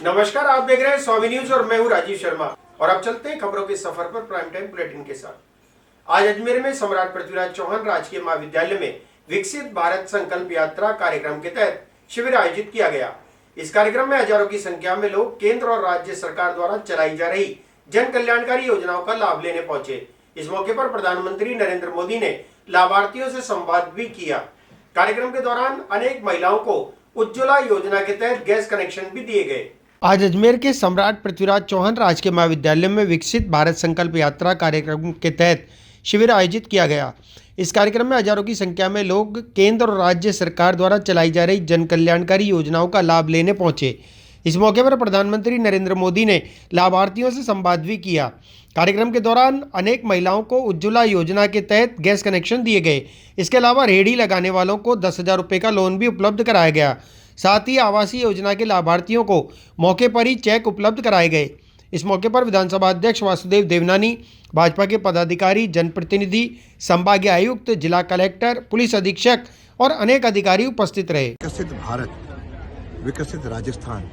नमस्कार, आप देख रहे हैं स्वामी न्यूज और मैं हूं राजीव शर्मा। और अब चलते हैं खबरों के सफर पर प्राइम टाइम बुलेटिन के साथ। आज अजमेर में सम्राट पृथ्वीराज चौहान राजकीय महाविद्यालय में विकसित भारत संकल्प यात्रा कार्यक्रम के तहत शिविर आयोजित किया गया। इस कार्यक्रम में हजारों की संख्या में लोग केंद्र और राज्य सरकार द्वारा चलाई जा रही जन कल्याणकारी योजनाओं का लाभ लेने पहुंचे। इस मौके पर प्रधानमंत्री नरेंद्र मोदी ने लाभार्थियों से संवाद भी किया। कार्यक्रम के दौरान अनेक महिलाओं को उज्ज्वला योजना के तहत गैस कनेक्शन भी दिए गए। आज अजमेर के सम्राट पृथ्वीराज चौहान राजकीय महाविद्यालय में विकसित भारत संकल्प यात्रा कार्यक्रम के तहत शिविर आयोजित किया गया। इस कार्यक्रम में हजारों की संख्या में लोग केंद्र और राज्य सरकार द्वारा चलाई जा रही जन कल्याणकारी योजनाओं का लाभ लेने पहुंचे। इस मौके पर प्रधानमंत्री नरेंद्र मोदी ने लाभार्थियों से संवाद भी किया। कार्यक्रम के दौरान अनेक महिलाओं को उज्ज्वला योजना के तहत गैस कनेक्शन दिए गए। इसके अलावा रेहड़ी लगाने वालों को 10,000 रुपये का लोन भी उपलब्ध कराया गया। साथ ही आवासीय योजना के लाभार्थियों को मौके पर ही चेक उपलब्ध कराए गए। इस मौके पर विधानसभा अध्यक्ष वासुदेव देवनानी, भाजपा के पदाधिकारी, जनप्रतिनिधि, संभागीय आयुक्त, जिला कलेक्टर, पुलिस अधीक्षक और अनेक अधिकारी उपस्थित रहे। विकसित भारत, विकसित राजस्थान,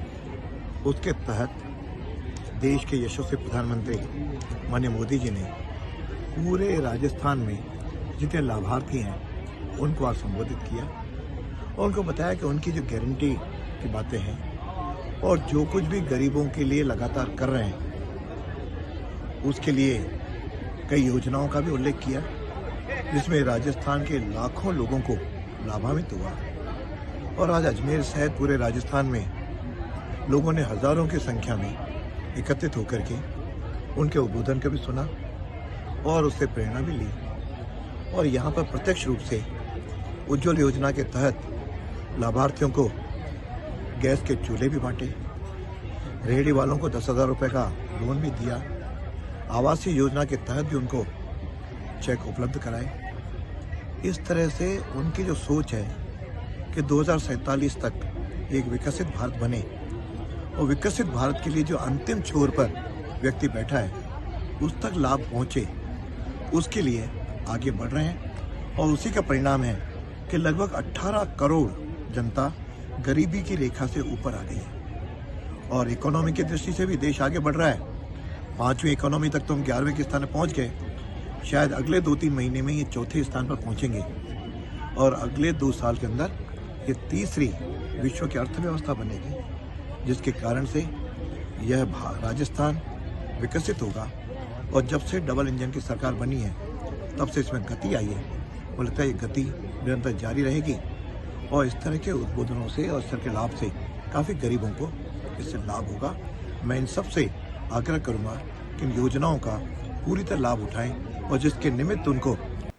उसके तहत देश के यशस्वी प्रधानमंत्री माननीय मोदी जी ने पूरे राजस्थान में जितने लाभार्थी हैं उनको आज संबोधित किया और उनको बताया कि उनकी जो गारंटी की बातें हैं और जो कुछ भी गरीबों के लिए लगातार कर रहे हैं उसके लिए कई योजनाओं का भी उल्लेख किया, जिसमें राजस्थान के लाखों लोगों को लाभान्वित हुआ। और आज अजमेर सहित पूरे राजस्थान में लोगों ने हजारों की संख्या में एकत्रित होकर के उनके उद्बोधन को भी सुना और उससे प्रेरणा भी ली। और यहाँ पर प्रत्यक्ष रूप से उज्ज्वल योजना के तहत लाभार्थियों को गैस के चूल्हे भी बांटे, रेहड़ी वालों को 10,000 रुपये का लोन भी दिया, आवासीय योजना के तहत भी उनको चेक उपलब्ध कराए। इस तरह से उनकी जो सोच है कि 2047 तक एक विकसित भारत बने और विकसित भारत के लिए जो अंतिम छोर पर व्यक्ति बैठा है उस तक लाभ पहुंचे, उसके लिए आगे बढ़ रहे हैं। और उसी का परिणाम है कि लगभग 18 करोड़ जनता गरीबी की रेखा से ऊपर आ गई है। और इकोनॉमी की दृष्टि से भी देश आगे बढ़ रहा है। 5वीं इकोनॉमी तक तो हम 11वें के स्थान पर पहुंच गए। शायद अगले 2-3 महीने में ये 4थे स्थान पर पहुंचेंगे और अगले 2 साल के अंदर ये 3री विश्व की अर्थव्यवस्था बनेगी, जिसके कारण से यह राजस्थान विकसित होगा। और जब से डबल इंजन की सरकार बनी है तब से इसमें गति आई है। मुझे लगता है ये गति निरंतर जारी रहेगी और इस तरह के उद्बोधनों से और इस तरह के लाभ से काफ़ी गरीबों को इससे लाभ होगा। मैं इन सब से आग्रह करूँगा कि इन योजनाओं का पूरी तरह लाभ उठाएं और जिसके निमित्त उनको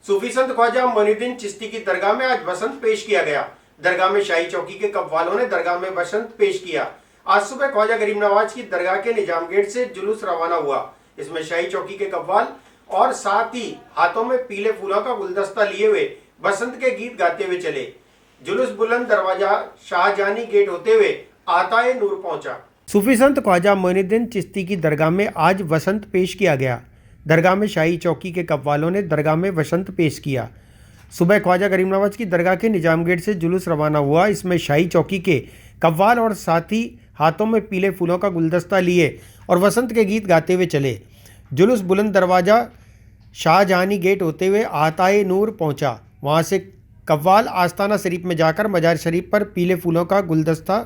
सूफी संत ख्वाजा मोइनुद्दीन चिश्ती की दरगाह में आज वसंत पेश किया गया। दरगाह में शाही चौकी के कव्वालों ने दरगाह में वसंत पेश किया। आज सुबह ख्वाजा गरीब नवाज की दरगाह के निजाम गेट से जुलूस रवाना हुआ। इसमें शाही चौकी के कव्वाल और साथ ही हाथों में पीले फूलों का गुलदस्ता लिए हुए बसंत के गीत गाते हुए चले। जुलूस बुलंद दरवाजा शाहजहानी गेट होते हुए आताए नूर पहुंचा। सूफी संत ख्वाजा मोइनुद्दीन चिश्ती की दरगाह में आज वसंत पेश किया गया। दरगाह में शाही चौकी के कव्वालों ने दरगाह में वसंत पेश किया। सुबह ख्वाजा गरीब नवाज की दरगाह के निजाम गेट से जुलूस रवाना हुआ। इसमें शाही चौकी के कव्वाल और साथ ही हाथों में पीले फूलों का गुलदस्ता लिए और वसंत के गीत गाते हुए चले। जुलूस बुलंद दरवाजा शाहजहानी गेट होते हुए आताए नूर पहुंचा। वहां से कव्वाल आस्ताना शरीफ में जाकर मजार शरीफ पर पीले फूलों का गुलदस्ता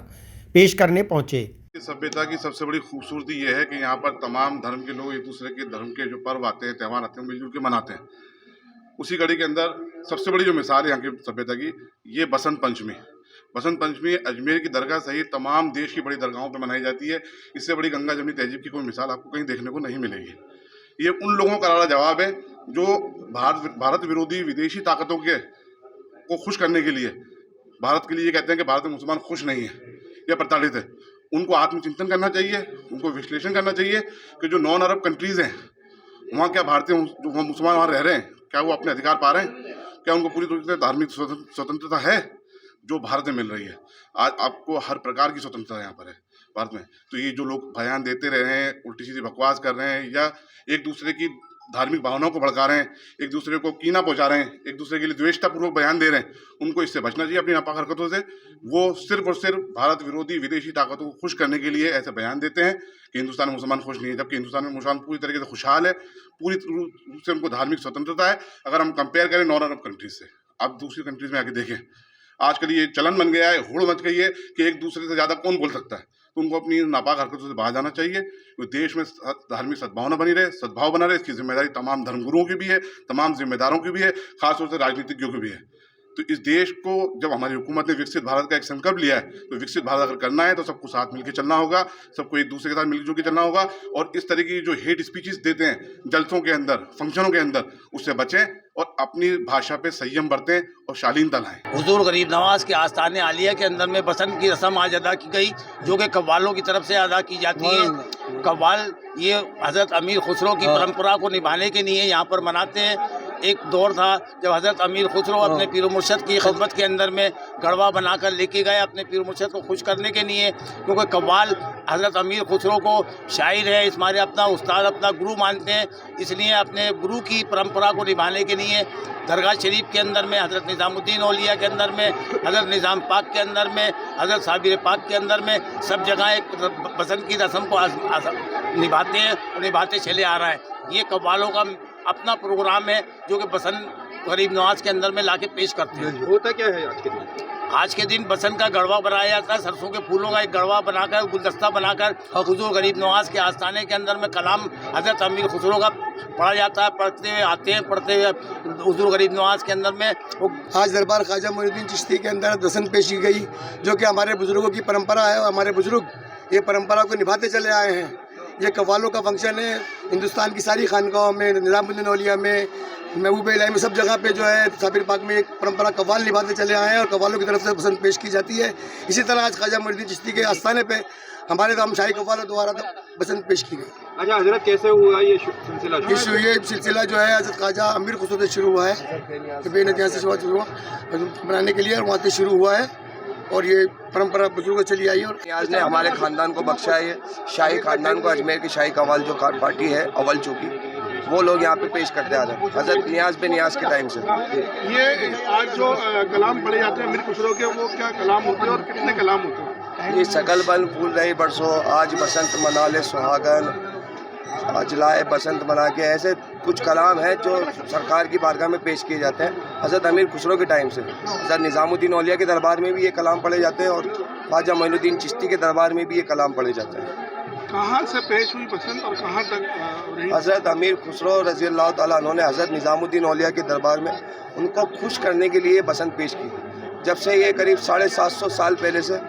पेश करने पहुंचे। सभ्यता की सबसे बड़ी खूबसूरती यह है कि यहाँ पर तमाम धर्म के लोग एक दूसरे के धर्म के जो पर्व आते हैं, त्यौहार आते हैं, मिलजुल के मनाते हैं। उसी कड़ी के अंदर सबसे बड़ी जो मिसाल है यहाँ की सभ्यता की, ये बसंत पंचमी। बसंत पंचमी अजमेर की दरगाह सहित तमाम देश की बड़ी दरगाहों पर मनाई जाती है। इससे बड़ी गंगा जमनी तहजीब की कोई मिसाल आपको कहीं देखने को नहीं मिलेगी। ये उन लोगों का करारा जवाब है जो भारत विरोधी विदेशी ताकतों के को खुश करने के लिए भारत के लिए कहते हैं कि भारत में मुसलमान खुश नहीं है या प्रताड़ित है। उनको आत्मचिंतन करना चाहिए, उनको विश्लेषण करना चाहिए कि जो नॉन अरब कंट्रीज़ हैं वहाँ क्या भारतीय जो मुसलमान वहाँ रह रहे हैं, क्या वो अपने अधिकार पा रहे हैं? क्या उनको पूरी तरीके से धार्मिक स्वतंत्रता है जो भारत में मिल रही है? आज आपको हर प्रकार की स्वतंत्रता यहाँ पर है भारत में। तो ये जो लोग बयान देते रहे हैं, उल्टी सीधी बकवास कर रहे हैं या एक दूसरे की धार्मिक भावनाओं को भड़का रहे हैं, एक दूसरे को कीना पहुंचा रहे हैं, एक दूसरे के लिए द्वेषतापूर्वक बयान दे रहे हैं, उनको इससे बचना चाहिए अपनी नापाक हरकतों से। वो सिर्फ और सिर्फ भारत विरोधी विदेशी ताकतों को खुश करने के लिए ऐसे बयान देते हैं कि हिंदुस्तान में मुसलमान खुश नहीं है, जबकि हिंदुस्तान में मुसलमान पूरी तरीके से खुशहाल है, पूरी रूप से उनको धार्मिक स्वतंत्रता है। अगर हम कंपेयर करें नॉन अरब कंट्रीज से, आप दूसरी कंट्रीज में आके देखें, आजकल ये चलन बन गया है, होड़ मच गई है कि एक दूसरे से ज़्यादा कौन बोल सकता है। तो उनको अपनी नापाक हरकतों से बाहर जाना चाहिए। तो देश में धार्मिक सद्भावना बनी रहे, सद्भाव बना रहे, इसकी जिम्मेदारी तमाम धर्मगुरुओं की भी है, तमाम जिम्मेदारों की भी है, खासतौर से राजनीतिज्ञों की भी है। तो इस देश को जब हमारी हुकूमत ने विकसित भारत का एक संकल्प लिया है, तो विकसित भारत अगर करना है तो सबको साथ मिलकर चलना होगा, सबको एक दूसरे के साथ मिलजुल के चलना होगा। और इस तरह की जो हेट स्पीचेस देते हैं जलसों के अंदर, फंक्शनों के अंदर, उससे बचें और अपनी भाषा पे संयम बरतें और शालीनता लाएं। हुजूर गरीब नवाज के आस्थाने आलिया के अंदर में बसंत की रस्म आज अदा की गई, जो कि कव्वालों की तरफ से अदा की जाती है। कव्वाल ये हज़रत अमीर खुसरो की परंपरा को निभाने के लिए यहाँ पर मनाते हैं। एक दौर था जब हज़रत अमीर खुसरो अपने पीर मुर्शद की खिदमत के अंदर में गढ़वा बनाकर लेके गए अपने पीर मुर्शद को खुश करने के लिए, क्योंकि कव्वाल हज़रत अमीर खुसरो को शायर है, हमारे अपना उस्ताद, अपना गुरु मानते हैं, इसलिए अपने गुरु की परंपरा को निभाने के लिए दरगाह शरीफ के अंदर में, हज़रत निज़ामुद्दीन औलिया के अंदर में, हज़रत निज़ाम पाक के अंदर में, हज़रत साबिर पाक के अंदर में, सब जगह एक बसंत की रस्म को निभाते हैं और निभाते चले आ रहा है। ये कव्वालों का अपना प्रोग्राम है जो कि बसंत गरीब नवाज के अंदर में लाके पेश करते हैं। होता क्या है आज के दिन? आज के दिन बसंत का गढ़वा बनाया जाता है, सरसों के फूलों का एक गढ़वा बनाकर, गुलदस्ता बनाकर हुजूर गरीब नवाज के आस्थाने के अंदर में कलाम हज़रत अमीर खुसरो का पढ़ा जाता है, पढ़ते हुए आते हैं, पढ़ते हुए हुजूर गरीब नवाज के अंदर में। आज दरबार ख्वाजा मोइनुद्दीन चिश्ती के अंदर बसंत पेश की गई, जो कि हमारे बुजुर्गों की परंपरा है और हमारे बुजुर्ग ये परंपरा को निभाते चले आए हैं। ये कव्वालों का फंक्शन है, हिंदुस्तान की सारी खानकाहों में, निज़ामुद्दीन औलिया में, महबूब इलाही में, सब जगह पे जो है साबिर पाक में एक परंपरा कव्वाल निभाते चले आए हैं और कव्वालों की तरफ से बसंत पेश की जाती है। इसी तरह आज ख्वाजा मोइनुद्दीन चिश्ती के आस्थाने पे हमारे शाही कव्वालों द्वारा बसंत पेश की गई। अच्छा हजरत, कैसे हुआ ये सिलसिला? ये सिलसिला जो है हज़रत ख्वाजा अमीर खुसरो से शुरू हुआ है, बेनतिया से शुरुआत हुआ बनाने के लिए और वहाँ से शुरू हुआ है और ये परंपरा बुजुर्गों चली आई है। और नियाज ने हमारे ख़ानदान को बख्शा है, शाही खानदान को, अजमेर की शाही कव्वाल जो पार्टी है अव्वल चौकी, वो लोग यहाँ पे पेश करते आ रहे हैं हज़रत नियाज बिन नियाज के टाइम से। ये आज जो कलाम पढ़े जाते हैं अमीर खुसरो के, वो क्या कलाम होते हैं और कितने कलाम होते हैं? ये सकल बन फूल रही बरसों, आज बसंत मना ले सुहागन, आज लाए बसंत मना के, ऐसे कुछ कलाम हैं जो सरकार की बारगाह में पेश किए जाते हैं हज़रत अमीर खुसरो के टाइम से। हज़रत निज़ामुद्दीन औलिया के दरबार में भी ये कलाम पढ़े जाते हैं और ख्वाजा मोइनुद्दीन चिश्ती के दरबार में भी ये कलाम पढ़े जाते हैं। कहाँ से पेश हुई बसंत और कहाँ तक रही? हज़रत अमीर खुसरो रज़ी अल्लाह तआला अन्हु ने हज़रत निज़ामुद्दीन औलिया के दरबार में उनको खुश करने के लिए बसंत पेश की। जब से ये करीब 750 साल पहले से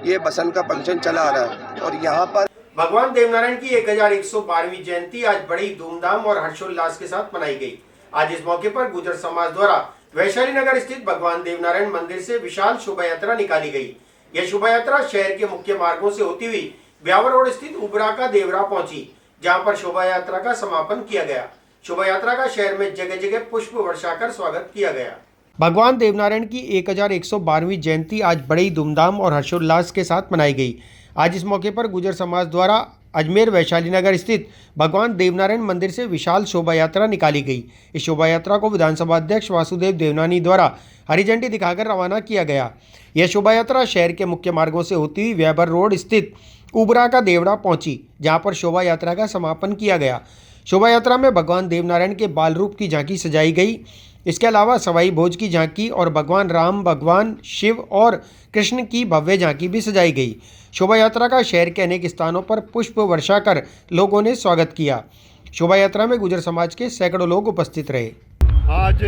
ये बसंत का फंक्शन चला आ रहा है। और यहाँ पर भगवान देवनारायण की 1112वीं जयंती आज बड़ी धूमधाम और हर्षोल्लास के साथ मनाई गई। आज इस मौके पर गुर्जर समाज द्वारा वैशाली नगर स्थित भगवान देवनारायण मंदिर से विशाल शोभा यात्रा निकाली गई। यह शोभा यात्रा शहर के मुख्य मार्गों से होती हुई ब्यावर रोड स्थित उबरा का देवरा पहुंची, जहां पर शोभा यात्रा का समापन किया गया। शोभा यात्रा का शहर में जगह जगह पुष्प वर्षा कर स्वागत किया गया। भगवान देवनारायण की 1112वीं जयंती आज बड़ी धूमधाम और हर्षोल्लास के साथ मनाई गई। आज इस मौके पर गुर्जर समाज द्वारा अजमेर वैशाली नगर स्थित भगवान देवनारायण मंदिर से विशाल शोभा यात्रा निकाली गई। इस शोभा यात्रा को विधानसभा अध्यक्ष वासुदेव देवनानी द्वारा हरी झंडी दिखाकर रवाना किया गया। यह शोभा यात्रा शहर के मुख्य मार्गों से होती हुई व्याबर रोड स्थित उबरा का देवड़ा पहुंची, जहां पर शोभा यात्रा का समापन किया गया। शोभा यात्रा में भगवान देवनारायण के बाल रूप की झांकी सजाई गई। इसके अलावा सवाई भोज की झांकी और भगवान राम, भगवान शिव और कृष्ण की भव्य झांकी भी सजाई गई। शोभा यात्रा का शहर के अनेक स्थानों पर पुष्प वर्षा कर लोगों ने स्वागत किया। शोभा यात्रा में गुर्जर समाज के सैकड़ों लोग उपस्थित रहे। आज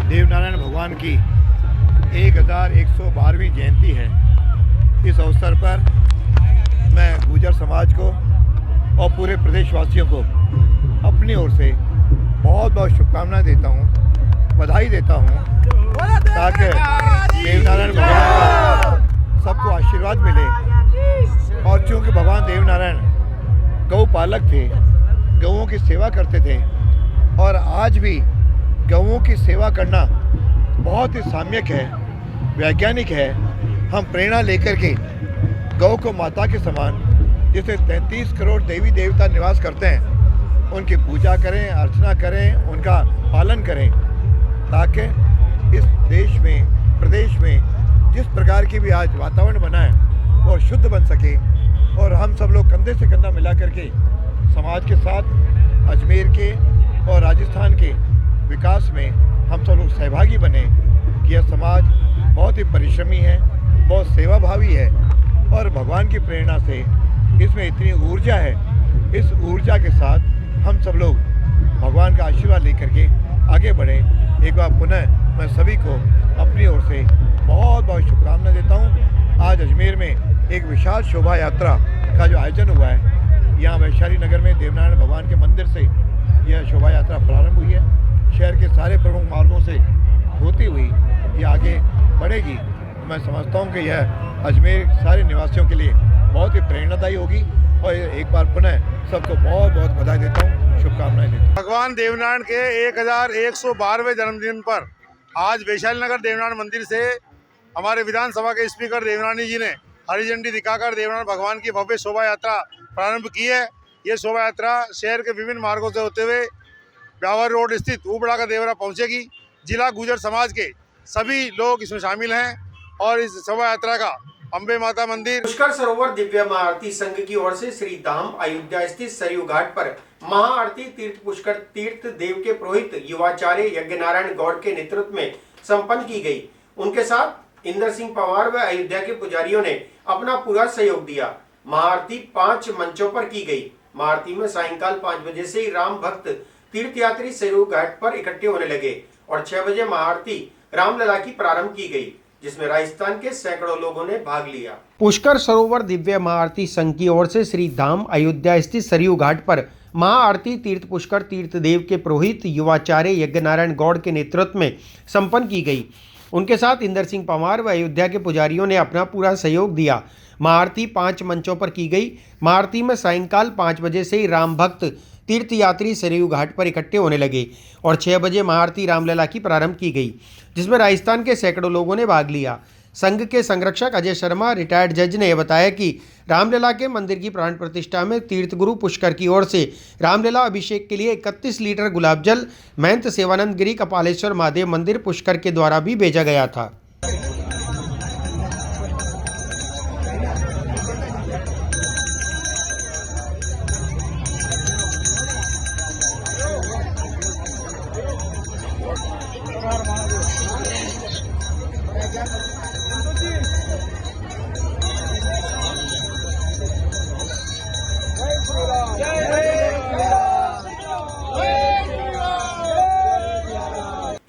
देवनारायण भगवान की 1112वीं जयंती है। इस अवसर पर मैं गुर्जर समाज को और पूरे प्रदेशवासियों को अपनी ओर से बहुत बहुत शुभकामनाएं देता हूं, बधाई देता हूं, ताकि देवनारायण भगवान का सबको आशीर्वाद मिले। और चूँकि भगवान देवनारायण गौ पालक थे, गौओं की सेवा करते थे और आज भी गौओं की सेवा करना बहुत ही साम्यक है, वैज्ञानिक है। हम प्रेरणा लेकर के गौ को माता के समान, जैसे 33 करोड़ देवी देवता निवास करते हैं, उनकी पूजा करें, अर्चना करें, उनका पालन करें, ताकि इस देश में, प्रदेश में जिस प्रकार की भी आज वातावरण बना है वो शुद्ध बन सके और हम सब लोग कंधे से कंधा मिला करके समाज के साथ अजमेर के और राजस्थान के विकास में हम सब लोग सहभागी बने कि यह समाज बहुत ही परिश्रमी है, बहुत सेवाभावी है और भगवान की प्रेरणा से इसमें इतनी ऊर्जा है। इस ऊर्जा के साथ हम सब लोग भगवान का आशीर्वाद लेकर के आगे बढ़ें। एक बार पुनः मैं सभी को अपनी ओर से बहुत बहुत शुभकामनाएं देता हूं। आज अजमेर में एक विशाल शोभा यात्रा का जो आयोजन हुआ है, यहाँ वैशाली नगर में देवनारायण भगवान के मंदिर से यह शोभा यात्रा प्रारंभ हुई है। शहर के सारे प्रमुख मार्गों से होती हुई ये आगे बढ़ेगी। मैं समझता हूँ कि यह अजमेर सारे निवासियों के लिए बहुत ही प्रेरणादायी होगी और एक बार पुनः सबको बहुत बहुत बधाई देता हूँ, शुभकामनाएं देता हूँ। भगवान देवनारायण के 1112वें जन्मदिन पर आज वैशाली नगर देवनारायण मंदिर से हमारे विधानसभा के स्पीकर देवनानी जी ने हरी झंडी दिखाकर देवनारायण भगवान की भव्य शोभा यात्रा प्रारंभ की है। ये शोभा यात्रा शहर के विभिन्न मार्गों से होते हुए ब्यावर रोड स्थित ऊबड़ा का देवरा पहुंचेगी। जिला गुर्जर समाज के सभी लोग इसमें शामिल हैं और इस शोभा यात्रा का अम्बे माता मंदिर, पुष्कर सरोवर दिव्य महाआरती संघ की ओर से श्री धाम अयोध्या स्थित सरयू घाट पर महाआरती तीर्थ पुष्कर तीर्थ देव के पुरोहित युवाचार्य यज्ञ नारायण गौड़ के नेतृत्व में संपन्न की गई। उनके साथ इंदर सिंह पवार व अयोध्या के पुजारियों ने अपना पूरा सहयोग दिया। महाआरती 5 मंचों पर की गई। महाआरती में सायंकाल 5 बजे से ही राम भक्त तीर्थयात्री सरयू घाट पर इकट्ठे होने लगे और 6 बजे महाआरती रामलला की प्रारंभ की गई, जिसमें राजस्थान के सैकड़ों लोगों ने भाग लिया। पुष्कर सरोवर दिव्य महाआरती संघ की ओर से श्री धाम अयोध्या स्थित सरयू घाट पर महाआरती तीर्थ पुष्कर तीर्थ देव के पुरोहित युवाचार्य यज्ञ नारायण गौड़ के नेतृत्व में संपन्न की गई। उनके साथ इंदर सिंह पवार व अयोध्या के पुजारियों ने अपना पूरा सहयोग दिया। महाआरती 5 मंचों पर की गई। महाआरती में सायंकाल 5 बजे से ही राम भक्त तीर्थयात्री सरयू घाट पर इकट्ठे होने लगे और 6 बजे महाआरती रामलला की प्रारंभ की गई, जिसमें राजस्थान के सैकड़ों लोगों ने भाग लिया। संघ के संरक्षक अजय शर्मा रिटायर्ड जज ने बताया कि रामलला के मंदिर की प्राण प्रतिष्ठा में तीर्थ गुरु पुष्कर की ओर से रामलला अभिषेक के लिए 31 लीटर गुलाब जल महंत सेवानंद गिरी कपालेश्वर महादेव मंदिर पुष्कर के द्वारा भी भेजा गया था।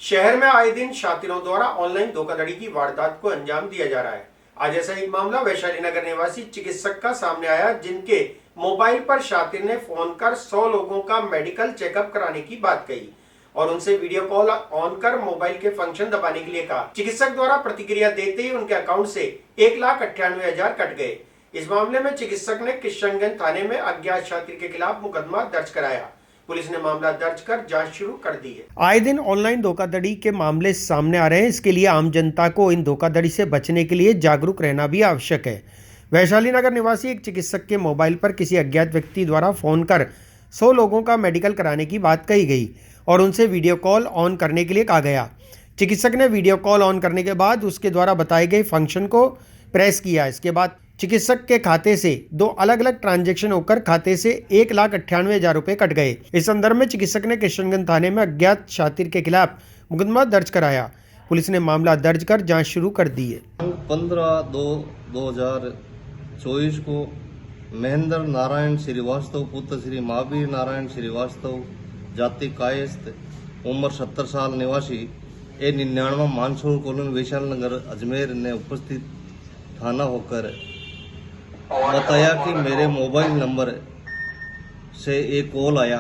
शहर में आए दिन शातिरों द्वारा ऑनलाइन धोखाधड़ी की वारदात को अंजाम दिया जा रहा है। आज ऐसा एक मामला वैशाली नगर निवासी चिकित्सक का सामने आया, जिनके मोबाइल पर शातिर ने फोन कर 100 लोगों का मेडिकल चेकअप कराने की बात कही और उनसे वीडियो कॉल ऑन कर मोबाइल के फंक्शन दबाने के लिए कहा। चिकित्सक द्वारा प्रतिक्रिया देते ही उनके अकाउंट से 1,98,000 कट गए। इस मामले में चिकित्सक ने किशनगंज थाने में अज्ञात शातिर के खिलाफ मुकदमा दर्ज कराया। पुलिस ने मामला दर्ज कर जांच शुरू कर दी है। आए दिन ऑनलाइन धोखाधड़ी के मामले सामने आ रहे हैं। इसके लिए आम जनता को इन धोखाधड़ी से बचने के लिए जागरूक रहना भी आवश्यक है। वैशाली नगर निवासी एक चिकित्सक के मोबाइल पर किसी अज्ञात व्यक्ति द्वारा फोन कर 100 लोगों का मेडिकल कराने की बात कही गई और उनसे वीडियो कॉल ऑन करने के लिए कहा गया। चिकित्सक ने वीडियो कॉल ऑन करने के बाद उसके द्वारा बताए गए फंक्शन को प्रेस किया। इसके बाद चिकित्सक के खाते से 2 अलग अलग ट्रांजैक्शन होकर खाते से 1,98,000 रुपए कट गए। इस संदर्भ में चिकित्सक ने किशनगंज थाने में अज्ञात शातिर के खिलाफ मुकदमा दर्ज कराया। पुलिस ने मामला दर्ज कर जांच शुरू कर दी है। 15/2/2024 को महेंद्र नारायण श्रीवास्तव पुत्र श्री महावीर नारायण श्रीवास्तव, जाति कायस्थ, उम्र 70 साल, निवासी A99 मानसूर कॉलोनी वैशाली नगर अजमेर ने उपस्थित थाना होकर बताया कि मेरे मोबाइल नंबर से एक कॉल आया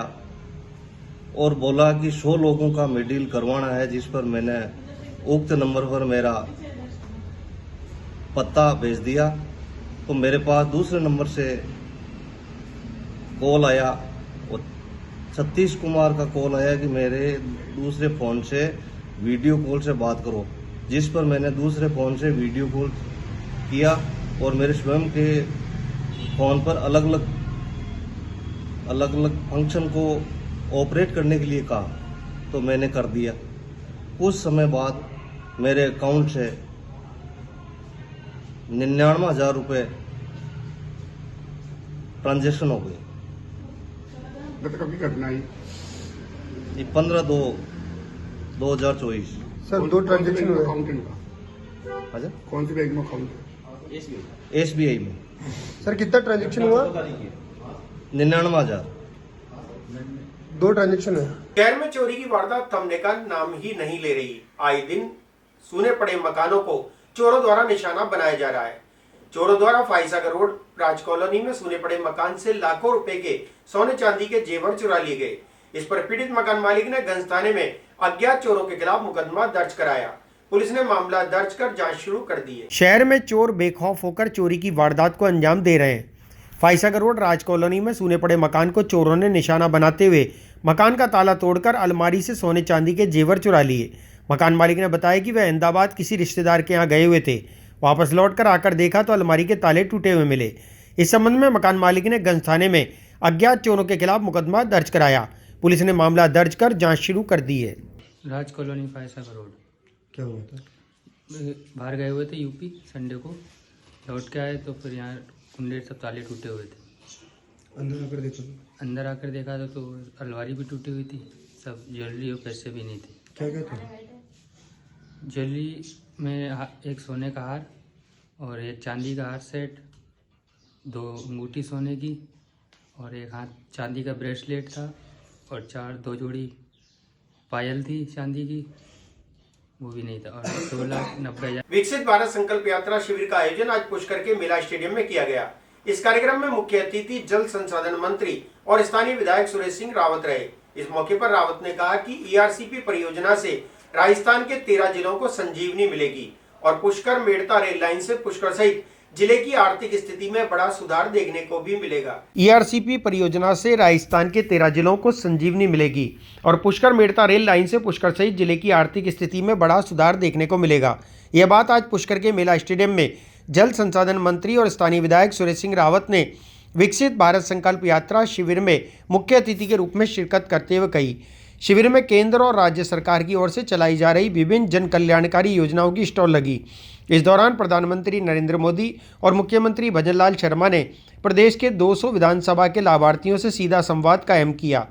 और बोला कि 100 लोगों का मेडिकल करवाना है, जिस पर मैंने उक्त नंबर पर मेरा पता भेज दिया। तो मेरे पास दूसरे नंबर से कॉल आया और सतीश कुमार का कॉल आया कि मेरे दूसरे फ़ोन से वीडियो कॉल से बात करो, जिस पर मैंने दूसरे फ़ोन से वीडियो कॉल किया और मेरे स्वयं के फ़ोन पर अलग अलग अलग अलग फंक्शन को ऑपरेट करने के लिए कहा तो मैंने कर दिया। कुछ समय बाद मेरे अकाउंट से 99,000 रुपये ट्रांजैक्शन हो गए। कभी घटना आई? ये 15/2/2024। सर, 2 ट्रांजेक्शन हुए अकाउंटेंट का? अच्छा, कौन सी बैंक में अकाउंट? SBI में। सर, कितना ट्रांजेक्शन हुआ? 99,000। 2 ट्रांजेक्शन हुए। शहर में चोरी की वारदात थमने का नाम ही नहीं ले रही। आए दिन सूने पड़े मकानों को चोरों द्वारा निशाना बनाया जा रहा है। चोरों द्वारा फाइसागर रोड राज कॉलोनी में सूने पड़े मकान से लाखों रुपए के सोने चांदी के जेवर चुरा लिए गए। इस पर पीड़ित मकान मालिक ने गंज थाने में अज्ञात चोरों के खिलाफ मुकदमा दर्ज कराया। पुलिस ने मामला दर्ज कर जांच शुरू कर दी है। शहर में चोर बेखौफ होकर चोरी की वारदात को अंजाम दे रहे हैं। फाइसागर रोड राज कॉलोनी में सूने पड़े मकान को चोरों ने निशाना बनाते हुए मकान का ताला तोड़कर अलमारी से सोने चांदी के जेवर चुरा लिए। मकान मालिक ने बताया कि वह अहमदाबाद किसी रिश्तेदार के यहाँ गए हुए थे। वापस लौटकर आकर देखा तो अलमारी के ताले टूटे हुए मिले। इस संबंध में मकान मालिक ने गंज थाने में अज्ञात चोरों के खिलाफ मुकदमा दर्ज कराया। पुलिस ने मामला दर्ज कर जांच शुरू कर दी है। राज कॉलोनी फाइसागर रोड। क्या हुआ था? बाहर गए हुए थे यूपी, संडे को लौट के आए तो फिर यहाँ कुंडे सब ताले टूटे हुए थे। अंदर आकर देखा तो अलमारी भी टूटी हुई थी, सब ज्वेलरी और पैसे भी नहीं थे। क्या क्या था? ज्वेलरी में एक सोने का हार और एक चांदी का हार सेट, 2 अंगूठी सोने की और एक हाथ चांदी का ब्रेसलेट था और 2 जोड़ी पायल थी चांदी की, वो भी नहीं था। और 2,90,000। विकसित भारत संकल्प यात्रा शिविर का आयोजन आज पुष्कर के मेला स्टेडियम में किया गया। इस कार्यक्रम में मुख्य अतिथि जल संसाधन मंत्री और स्थानीय विधायक सुरेश सिंह रावत रहे। इस मौके पर रावत ने कहा कि ERCP परियोजना से राजस्थान के 13 जिलों को संजीवनी मिलेगी और पुष्कर मेड़ता रेल लाइन से पुष्कर सहित जिले की आर्थिक स्थिति में बड़ा सुधार देखने को भी मिलेगा। ERCP परियोजना से राजस्थान के 13 जिलों को संजीवनी मिलेगी और पुष्कर मेड़ता रेल लाइन से पुष्कर सहित जिले की आर्थिक स्थिति में बड़ा सुधार देखने को मिलेगा। यह बात आज पुष्कर के मेला स्टेडियम में जल संसाधन मंत्री और स्थानीय विधायक सुरेश सिंह रावत ने विकसित भारत संकल्प यात्रा शिविर में मुख्य अतिथि के रूप में शिरकत करते हुए कही। शिविर में केंद्र और राज्य सरकार की ओर से चलाई जा रही विभिन्न जन कल्याणकारी योजनाओं की स्टॉल लगी। इस दौरान प्रधानमंत्री नरेंद्र मोदी और मुख्यमंत्री भजनलाल शर्मा ने प्रदेश के 200 विधानसभा के लाभार्थियों से सीधा संवाद कायम किया।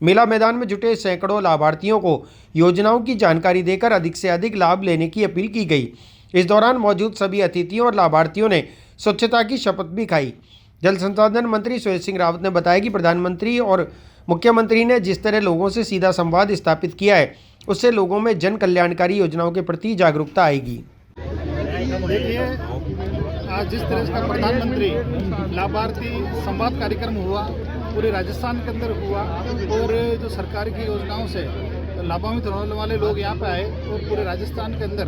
मेला मैदान में जुटे सैकड़ों लाभार्थियों को योजनाओं की जानकारी देकर अधिक से अधिक लाभ लेने की अपील की गई। इस दौरान मौजूद सभी अतिथियों और लाभार्थियों ने स्वच्छता की शपथ भी खाई। जल संसाधन मंत्री सुरेश सिंह रावत ने बताया कि प्रधानमंत्री और मुख्यमंत्री ने जिस तरह लोगों से सीधा संवाद स्थापित किया है, उससे लोगों में जन कल्याणकारी योजनाओं के प्रति जागरूकता आएगी। देखिए, आज जिस तरह का प्रधानमंत्री लाभार्थी संवाद कार्यक्रम हुआ, पूरे राजस्थान के अंदर हुआ और जो सरकार की योजनाओं से लाभान्वित होने वाले लोग यहाँ पे आए और पूरे राजस्थान के अंदर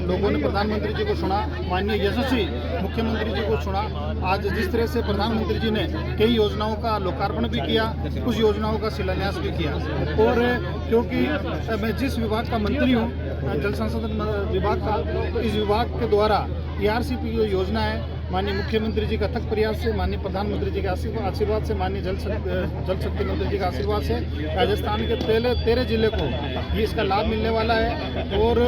लोगों ने प्रधानमंत्री जी को सुना, माननीय यशस्वी मुख्यमंत्री जी को सुना। आज जिस तरह से प्रधानमंत्री जी ने कई योजनाओं का लोकार्पण भी किया, कुछ योजनाओं का शिलान्यास भी किया। और क्योंकि मैं जिस विभाग का मंत्री हूँ, जल संसाधन विभाग का, तो इस विभाग के द्वारा ERCP जो योजना है, माननीय मुख्यमंत्री जी का अथक प्रयास से, माननीय प्रधानमंत्री जी के आशीर्वाद से, माननीय जल शक्ति मंत्री जी के आशीर्वाद से राजस्थान के 13 जिले को ये इसका लाभ मिलने वाला है। और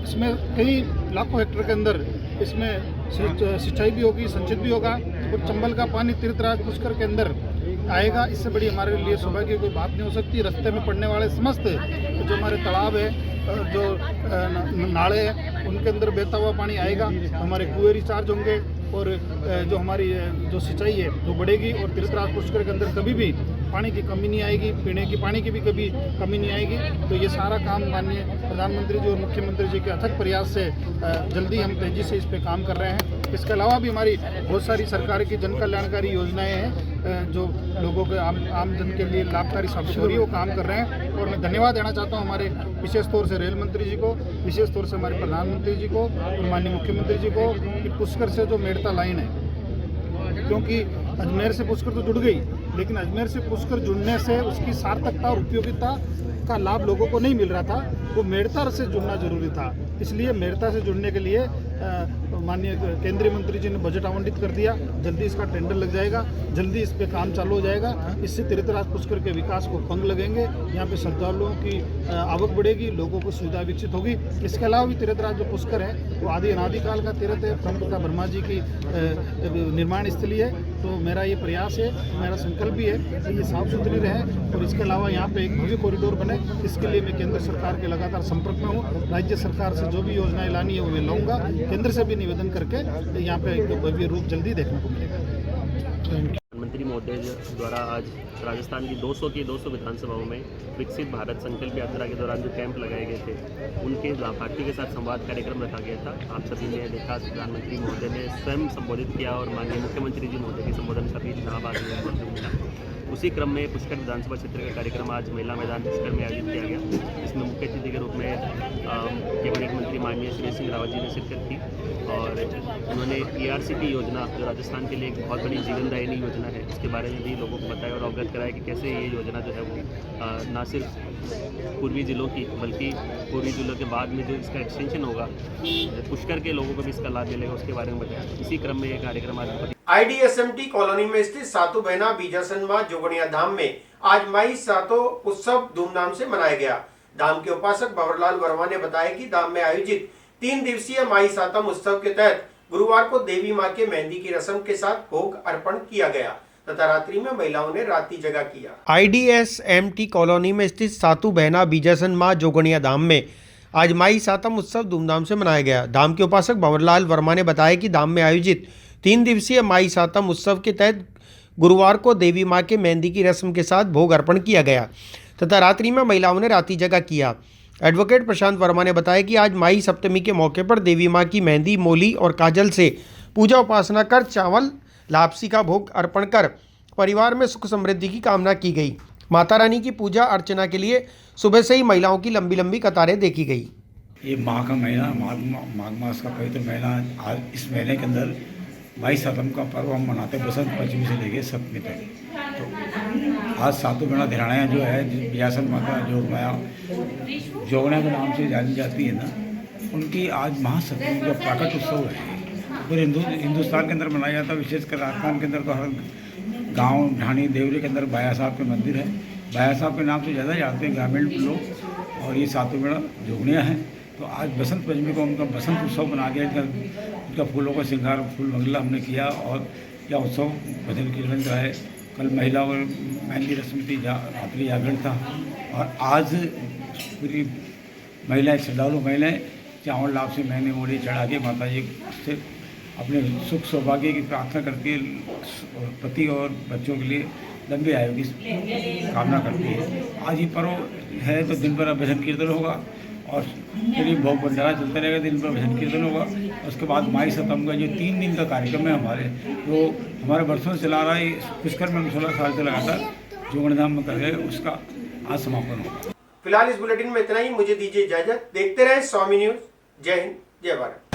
इसमें कई लाखों हेक्टेयर के अंदर इसमें सिंचाई भी होगी, संचित भी होगा और चंबल का पानी तीर्थराज पुष्कर के अंदर आएगा। इससे बड़ी हमारे लिए सौभाग्य की कोई बात नहीं हो सकती। रास्ते में पड़ने वाले समस्त जो हमारे तालाब है, जो नाले हैं, उनके अंदर बहता हुआ पानी आएगा, हमारे कुएं रिचार्ज होंगे और जो हमारी जो सिंचाई है वो बढ़ेगी और तीर्थराज पुष्कर के अंदर कभी भी पानी की कमी नहीं आएगी, पीने की पानी की भी कभी कमी नहीं आएगी। तो ये सारा काम माननीय प्रधानमंत्री जी और मुख्यमंत्री जी के अथक प्रयास से जल्दी हम तेज़ी से इस पे काम कर रहे हैं। इसके अलावा भी हमारी बहुत सारी सरकार की जन कल्याणकारी योजनाएँ हैं जो लोगों के आम जन के लिए लाभकारी साबित हो रही है, वो काम कर रहे हैं। और मैं धन्यवाद देना चाहता हूँ हमारे विशेष तौर से रेल मंत्री जी को, विशेष तौर से हमारे प्रधानमंत्री जी को और माननीय मुख्यमंत्री जी को कि पुष्कर से जो मेड़ता लाइन है, क्योंकि अजमेर से पुष्कर तो जुड़ गई, लेकिन अजमेर से पुष्कर जुड़ने से उसकी सार्थकता और उपयोगिता का लाभ लोगों को नहीं मिल रहा था, वो मेड़ता से जुड़ना जरूरी था। इसलिए मेड़ता से जुड़ने के लिए माननीय केंद्रीय मंत्री जी ने बजट आवंटित कर दिया, जल्दी इसका टेंडर लग जाएगा, जल्दी इस पे काम चालू हो जाएगा। इससे तीर्थराज पुष्कर के विकास को पंग लगेंगे, यहाँ पे श्रद्धालुओं की आवक बढ़ेगी, लोगों को सुविधा विकसित होगी। इसके अलावा भी तीर्थराज जो पुष्कर है वो आदि अनादिकाल का तीर्थ है, ब्रह्मपिता ब्रह्मा जी की निर्माण स्थली है। तो मेरा ये प्रयास है, मेरा संकल्प भी है कि ये साफ सुथरी रहे और इसके अलावा यहाँ पे एक भव्य कॉरिडोर बने। इसके लिए मैं केंद्र सरकार के लगातार संपर्क में हूँ। राज्य सरकार से जो भी योजनाएं लानी है वो मैं लाऊंगा, केंद्र से भी निवेदन करके यहाँ पे एक भव्य रूप जल्दी देखने को मिलेगा। प्रधानमंत्री महोदय द्वारा आज राजस्थान की 200 विधानसभाओं में विकसित भारत संकल्प यात्रा के दौरान जो कैंप लगाए गए थे उनके लाभार्थियों के साथ संवाद कार्यक्रम रखा गया था। आप सभी ने देखा, प्रधानमंत्री महोदय ने स्वयं संबोधित किया और माननीय मुख्यमंत्री जी महोदय के संबोधन सभी लाभार्थियों को मिला। उसी क्रम में पुष्कर विधानसभा क्षेत्र का कार्यक्रम आज महिला मैदान पुष्कर में आयोजित किया गया। इसमें मुख्य अतिथि के रूप में कैबिनेट मंत्री माननीय श्री सिंह रावत जी ने शिरकत की और उन्होंने ERCP योजना जो राजस्थान के लिए एक बहुत बड़ी जीवनदायिनी योजना है उसके बारे में भी लोगों को बताया और अवगत कराया कि कैसे ये योजना जो है वो न सिर्फ पूर्वी जिलों की बल्कि पूर्वी जिलों के बाद में जो इसका एक्सटेंशन होगा पुष्कर के लोगों को भी इसका लाभ मिलेगा उसके बारे में बताया। इसी क्रम में ये कार्यक्रम आज IDSMT कॉलोनी में स्थित सातु बहना बीजासन मां जोगणिया धाम में आज माई सातो उत्सव धूमधाम से मनाया गया। धाम के उपासक भंवरलाल वर्मा ने बताया कि धाम में आयोजित 3 दिवसीय माई सातम उत्सव के तहत गुरुवार को देवी मां के मेहंदी की रस्म के साथ भोग अर्पण किया गया तथा रात्रि में महिलाओं ने रात्रि जगा किया। IDSMT कॉलोनी में स्थित सातु बहना बीजासन मां जोगणिया धाम में आज माई सातम उत्सव धूमधाम से मनाया गया। धाम के उपासक भंवरलाल वर्मा ने बताया कि धाम में आयोजित 3 दिवसीय माई सातम उत्सव के तहत गुरुवार को देवी मां के मेहंदी की रस्म के साथ भोग अर्पण किया गया तथा रात्रि में महिलाओं ने रात्रि जगा किया। एडवोकेट प्रशांत वर्मा ने बताया कि आज माई सप्तमी के मौके पर देवी मां की मेहंदी, मोली और काजल से पूजा उपासना कर चावल लापसी का भोग अर्पण कर परिवार में सुख समृद्धि की कामना की गई। माता रानी की पूजा अर्चना के लिए सुबह से ही महिलाओं की लंबी लंबी कतारें देखी गई। ये माह का महीना, माघ मास का पवित्र महीना, आज इस महीने के अंदर माई सातम का पर्व हम मनाते हैं बसंत पंचमी से लेकर सप्तमी तक। तो आज सातु बहना धिराणियाँ जो है बियासन माता जोगमाया जोगणिया के नाम से जानी जाती है ना, उनकी आज महासप्तमी का प्रकट उत्सव है। पूरे हिंदुस्तान के अंदर मनाया जाता है, विशेषकर राजस्थान के अंदर तो हर गांव ढाणी देवरी के अंदर बाया साहब के मंदिर है, बाया साहब के नाम से ज़्यादा जानते हैं ग्रामीण लोग। और ये सातु बहना जोगणिया है। तो आज बसंत पंचमी को उनका बसंत उत्सव बना गया, उनका फूलों का श्रृंगार फूल मंगला हमने किया और यह उत्सव भजन कीर्तन का है। कल महिला और मेहंदी रस्म थी, रात्रि जागरण था और आज पूरी महिलाएं, श्रद्धालु महिलाएं चावल लाभ से मैंने मोड़ी चढ़ा के माता जी से अपने सुख सौभाग्य की प्रार्थना करती है, पति और बच्चों के लिए लंबे आयु की कामना करती है। आज ही पर्व है तो दिन भर भजन कीर्तन होगा और फिर भोग भंडारा चलता रहेगा, दिन भर भजन कीर्तन होगा। उसके बाद माई सतम का जो 3 दिन का कार्यक्रम है हमारे, तो हमारे वर्षों से चला रहा है। पुष्कर में 16 साल से लगातार जोगणधाम में कर रहे, उसका आज समापन होगा। फिलहाल इस बुलेटिन में इतना ही। मुझे दीजिए इजाजत। देखते रहें स्वामी न्यूज। जय हिंद, जय भारत।